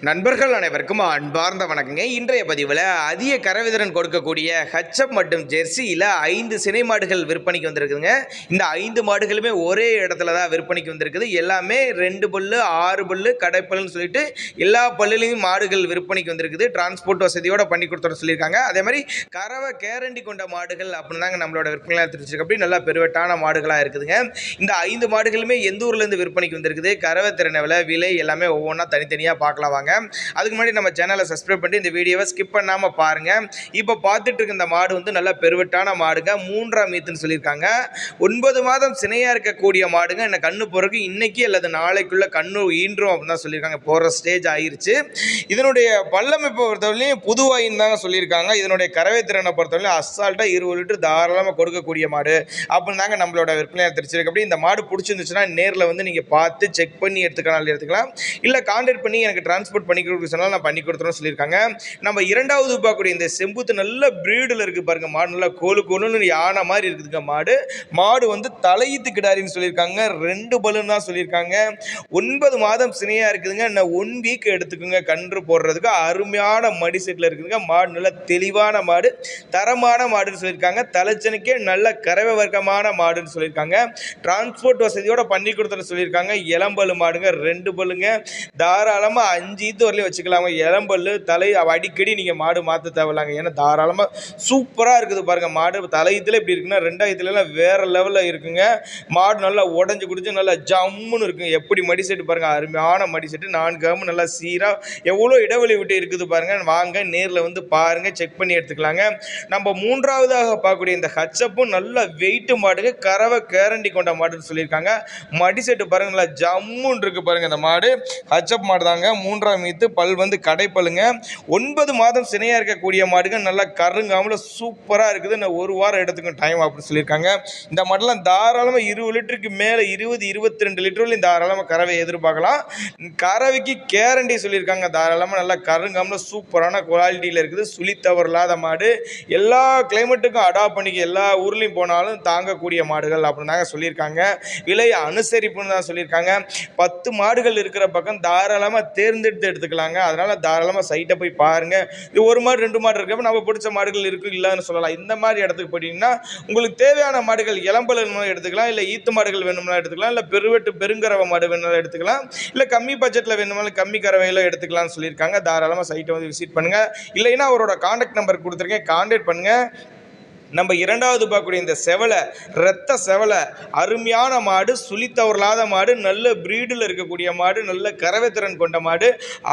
நண்பர்கள் அனைவருக்கும் அன்பார்ந்த வணக்கங்க. இன்றைய பதிவில் அதிக கரவிதிறன் கொடுக்கக்கூடிய ஹச்சப் மற்றும் ஜெர்சியில் 5 சினை மாடுகள் விற்பனைக்கு வந்திருக்குதுங்க. இந்த 5 மாடுகளுமே ஒரே இடத்துல தான் விற்பனைக்கு வந்திருக்குது. எல்லாமே 2 பல்லு 6 பல்லு கடைப்பல்லுன்னு சொல்லிட்டு எல்லா பல்லுலையும் மாடுகள் விற்பனைக்கு வந்திருக்குது. டிரான்ஸ்போர்ட் வசதியோடு பண்ணி கொடுத்துட சொல்லியிருக்காங்க. அதே மாதிரி கறவை கேரண்டி கொண்ட மாடுகள் அப்படின்னு தாங்க நம்மளோட விற்பனையாக தெரிஞ்சிருக்கு. அப்படி நல்லா பெருவெட்டான மாடுகளாக இருக்குதுங்க. இந்த 5 மாடுகளுமே எந்த ஊர்லேருந்து விற்பனைக்கு வந்திருக்குது, கறவை திறனை விலை எல்லாமே ஒவ்வொன்றா தனித்தனியாக பார்க்கலாம் வாங்க. அதுக்கு முன்னாடி நம்ம சேனலை சப்ஸ்கிரைப் பண்ணி இந்த வீடியோவை ஸ்கிப் பண்ணாமல் பாருங்கள். இப்போ பார்த்துட்டு இருக்க இந்த மாடு வந்து நல்ல பெருவெட்டான மாடுங்க. 3ஆம் ஈத்துன்னு சொல்லியிருக்காங்க. 9 மாதம் சினையாக இருக்கக்கூடிய மாடுங்க. என்ன கண்ணு போகிறதுக்கு இன்றைக்கி அல்லது நாளைக்குள்ளே கண்ணு ஈன்றும் அப்படின்னு தான் சொல்லியிருக்காங்க. போகிற ஸ்டேஜ் ஆகிருச்சு. இதனுடைய பல்லமைப்பை பொறுத்தவரையிலையும் புதுவாயின்னு தாங்க சொல்லியிருக்காங்க. இதனுடைய கறவை திறனை பொறுத்தவரையிலும் அசால்ட்டாக 20 லிட்டர் தாராளமாக கொடுக்கக்கூடிய மாடு அப்படின்னு தாங்க நம்மளோட விற்பனையாக தெரிஞ்சிருக்கு. அப்படி இந்த மாடு பிடிச்சிருந்துச்சுன்னா நேரில் வந்து நீங்கள் பார்த்து செக் பண்ணி எடுத்துக்கலாம். இல்லை கான்டாக்ட் பண்ணி எனக்கு டிரான்ஸ்போர்ட் பண்ணி கொடுக்க சொன்னால் நான் பண்ணி கொடுத்துறோம் சொல்லியிருக்காங்க. நம்ம இரண்டாவது பார்க்கக்கூடிய இந்த செம்புத்து நல்ல பிரீடில் இருக்குது பாருங்க. மாடு நல்லா கோலுன்னு யானை மாதிரி இருக்குதுங்க. மாடு வந்து தலையீத்து கிடாரின்னு சொல்லியிருக்காங்க. 2 பல்லுன்னு தான் சொல்லியிருக்காங்க. 9 மாதம் சினையாக இருக்குதுங்க. இன்னும் 1 வீக் எடுத்துக்குங்க கன்று போடுறதுக்கு. அருமையான மடி செட்டில் இருக்குதுங்க. மாடு நல்ல தெளிவான மாடு, தரமான மாடுன்னு சொல்லியிருக்காங்க. தலைச்சனுக்கே நல்ல கறவை வர்க்கமான மாடுன்னு சொல்லியிருக்காங்க. டிரான்ஸ்போர்ட் வசதியோட பண்ணி கொடுத்துட சொல்லியிருக்காங்க. இளம்பல்லு மாடுங்க, 2 பல்லுங்க. தாராளமாக 5 ஈத்து வரலையும் வச்சுக்கலாங்க. இளம்பல்லு தலை அடிக்கடி நீங்கள் மாடு மாற்ற தேவையில்லாங்க. ஏன்னா தாராளமாக சூப்பராக இருக்குது பாருங்கள். மாடு தலையத்தில் எப்படி இருக்குன்னா 2ஆம் வேறு லெவலில் இருக்குங்க. மாடு நல்லா உடஞ்சி குடிச்சு நல்லா ஜம்முன்னு இருக்குங்க. எப்படி மடி செட்டு பாருங்கள், அருமையான மடி செட்டு. 4 காமு நல்லா சீராக எவ்வளோ இடைவெளி விட்டு இருக்குது பாருங்கள். வாங்க நேரில் வந்து பாருங்கள், செக் பண்ணி எடுத்துக்கலாங்க. நம்ம 3ஆவதாக பார்க்கக்கூடிய இந்த ஹச்சப்பும் நல்ல வெயிட்டு மாடுங்க. கறவை கேரண்டி கொண்ட மாடுன்னு சொல்லியிருக்காங்க. மடி செட்டு பாருங்கள், நல்லா ஜம்முன்னு இருக்குது பாருங்கள். இந்த மாடு ஹச்சப் மாடு தாங்க. 3ஆம் ஈத்து, பல் வந்து கடைப்பல்லுங்க. 9 மாதம் சினையாக இருக்கக்கூடிய மாடுங்க. நல்லா கருங்காமல் சூப்பராக இருக்குது. இன்னும் 1 வாரம் எடுத்துக்கும் டைம் அப்படின்னு சொல்லியிருக்காங்க. இந்த மாடெல்லாம் தாராளமாக 20 லிட்டருக்கு மேலே 20-22 லிட்டர்லையும் தாராளமாக கறவை எதிர்பார்க்கலாம். கறவைக்கு கேரண்டி சொல்லியிருக்காங்க. தாராளமாக நல்லா கருங்காமல் சூப்பரான குவாலிட்டியில் இருக்குது. சுழி தவறு இல்லாத மாடு. எல்லா கிளைமேட்டுக்கும் அடாப்ட் பண்ணிக்க, எல்லா ஊர்லேயும் போனாலும் தாங்கக்கூடிய மாடுகள் அப்படின்னு தாங்க சொல்லியிருக்காங்க. விலை அனுசரிப்புன்னு தான் சொல்லியிருக்காங்க. 10 மாடுகள் இருக்கிற பக்கம் தாராளமாக தேர்ந்தெடுத்து எடுத்துக்கலாங்க. அதனால் தாராளமாக சைட்டை போய் பாருங்கள். இது 1 மாடு 2 மாடு இருக்கிறப்ப நம்ம பிடிச்ச மாடுகள் இருக்குது இல்லைன்னு சொல்லலாம். இந்த மாதிரி இடத்துக்கு போட்டிங்கன்னா உங்களுக்கு தேவையான மாடுகள் இளம்பல் வேணும்னா எடுத்துக்கலாம், இல்லை ஈத்து மாடுகள் வேணும்னா எடுத்துக்கலாம், இல்லை பெருங்கறவை மாடு வேணும்னா எடுத்துக்கலாம், இல்லை கம்மி பட்ஜெட்டில் வேணும்னாலும் கம்மி கறவையில் எடுத்துக்கலாம்னு சொல்லியிருக்காங்க. தாராளமாக சைட்டை வந்து விசிட் பண்ணுங்கள். இல்லைன்னா அவரோட கான்டாக்ட் நம்பர் கொடுத்துருக்கேன், கான்டாக்ட் பண்ணுங்கள். நம்ம 2ஆவது பார்க்கக்கூடிய இந்த செவலை, இரத்த செவலை, அருமையான மாடு, சுழித்தவரலாத மாடு, நல்ல பிரீடில் இருக்கக்கூடிய மாடு, நல்ல கறவை திறன் கொண்ட மாடு.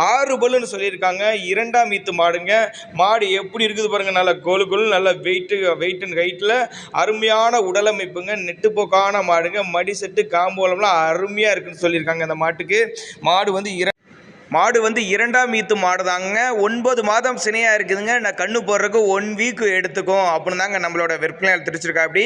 6 பல்லுன்னு சொல்லியிருக்காங்க. 2ஆம் ஈத்து மாடுங்க. மாடு எப்படி இருக்குது பாருங்கள். நல்ல கோலு நல்ல வெயிட் அண்ட் ஹைட்டில் அருமையான உடலமைப்புங்க. நெட்டுப்போக்கான மாடுங்க. மடி செட்டு காம்போலம்லாம் அருமையாக இருக்குன்னு சொல்லியிருக்காங்க. அந்த மாடு வந்து 2ஆம் ஈத்து மாடு தாங்க. 9 மாதம் சினையாக இருக்குதுங்க. நான் கண்ணு போடுறதுக்கு 1 வீக் எடுத்துக்கும் அப்படின்னு தாங்க நம்மளோட விற்பனையால் தெரிஞ்சிருக்கா. அப்படி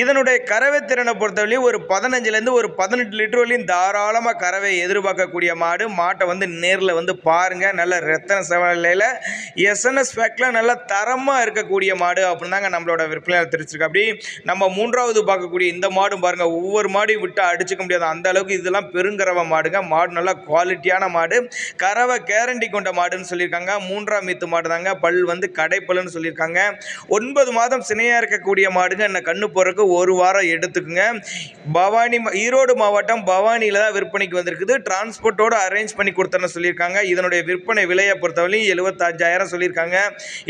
இதனுடைய கறவை திறனை பொறுத்தவரையும் ஒரு 15லேருந்து ஒரு 18 லிட்டர் வரையும் தாராளமாக கறவை எதிர்பார்க்கக்கூடிய மாடு. மாட்டை வந்து நேரில் வந்து பாருங்கள். நல்ல ரத்தன செவலையில் எஸ்என்எஸ் ஃபேக்டில் நல்ல தரமாக இருக்கக்கூடிய மாடு அப்படின்னு தாங்க நம்மளோட விற்பனையால் தெரிஞ்சிருக்கா. அப்படி நம்ம 3ஆவது பார்க்கக்கூடிய இந்த மாடும் பாருங்கள். ஒவ்வொரு மாடையும் விட்டு அடிச்சுக்க முடியாது, அந்த அளவுக்கு இதெல்லாம் பெருங்கறவை மாடுங்க. மாடு நல்லா குவாலிட்டியான மாடு, கறவை கேரண்டி கொண்ட மாடுன்னு சொல்லியிருக்காங்க. 3ஆம் ஈத்து மாடு தாங்க. பல் வந்து கடைப்பல்லுன்னு சொல்லியிருக்காங்க. 9 மாதம் சினையாக இருக்கக்கூடிய மாடுங்க. என்ன கண்ணு போறதுக்கு 1 வாரம் எடுத்துக்குங்க. ஈரோடு மாவட்டம் பவானியில் தான் விற்பனைக்கு வந்திருக்குது. டிரான்ஸ்போர்ட்டோடு அரேஞ்ச் பண்ணி கொடுத்தேன்னு சொல்லியிருக்காங்க. இதனுடைய விற்பனை விலையை பொறுத்தவரையும் 75,000 சொல்லியிருக்காங்க.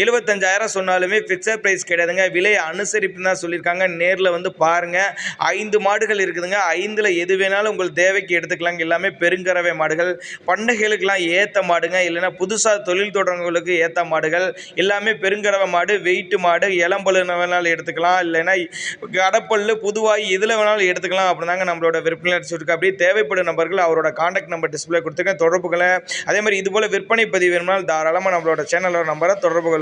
75,000 சொன்னாலுமே ஃபிக்ஸட் ப்ரைஸ் கிடையாதுங்க. விலை அனுசரிப்புன்னு தான் சொல்லியிருக்காங்க. நேரில் வந்து பாருங்கள். 5 மாடுகள் இருக்குதுங்க. 5ல் எது வேணாலும் உங்கள் தேவைக்கு எடுத்துக்கலாங்க. எல்லாமே பெருங்கறவை மாடுகள், பண்டைகளுக்கெல்லாம் ஏற்ற மாடுங்க. இல்லைன்னா புதுசாக தொழில் தொடங்குவங்களுக்கு ஏற்ற மாடுகள். எல்லாமே பெருங்கறவை மாடு, வெயிட்டு மாடு. இளம்பல்லு வேணாலும் எடுத்துக்கலாம், இல்லைன்னா கடப்பல்லு புதுவாய் எதில் வேணாலும் எடுத்துக்கலாம் அப்படின்னு தாங்க நம்மளோட விற்பனை சொல்லியிருக்கா. அப்படியே தேவைப்படும் நம்பர்கள் அவரோட கான்டாக்ட் நம்பர் டிஸ்பிளே கொடுத்துருக்கேன், தொடர்புகளை. அதே மாதிரி இதுபோல் விற்பனை பதிவு வேணும்னால் தாராளமாக நம்மளோட சேனலோட நம்பரை தொடர்பு கொள்ளுங்கள்.